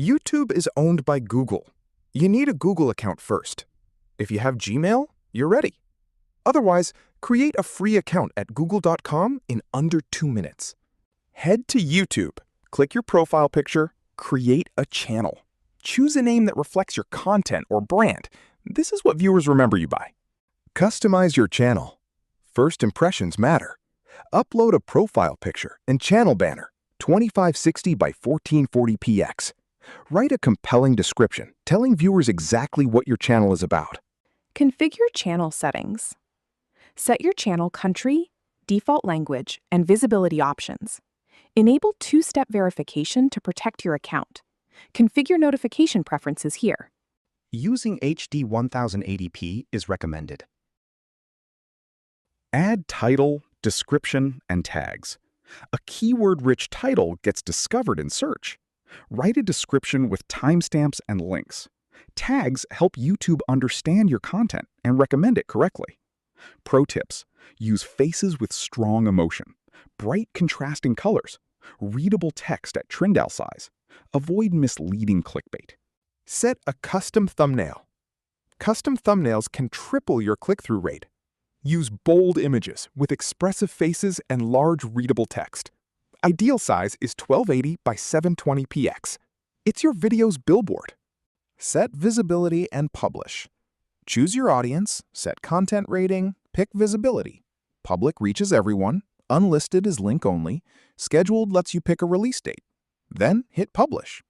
YouTube is owned by Google. You need a Google account first. If you have Gmail, you're ready. Otherwise, create a free account at google.com in under 2 minutes. Head to YouTube, click your profile picture, create a channel. Choose a name that reflects your content or brand. This is what viewers remember you by. Customize your channel. First impressions matter. Upload a profile picture and channel banner, 2560 by 1440px. Write a compelling description, telling viewers exactly what your channel is about. Configure channel settings. Set your channel country, default language, and visibility options. Enable two-step verification to protect your account. Configure notification preferences here. Using HD 1080p is recommended. Add title, description, and tags. A keyword-rich title gets discovered in search. Write a description with timestamps and links. Tags help YouTube understand your content and recommend it correctly. Pro tips: use faces with strong emotion, bright contrasting colors, readable text at Trindle size. Avoid misleading clickbait. Set a custom thumbnail. Custom thumbnails can triple your click-through rate. Use bold images with expressive faces and large readable text. Ideal size is 1280 by 720px. It's your video's billboard. Set visibility and publish. Choose your audience, set content rating, pick visibility. Public reaches everyone, unlisted is link only, scheduled lets you pick a release date. Then hit publish.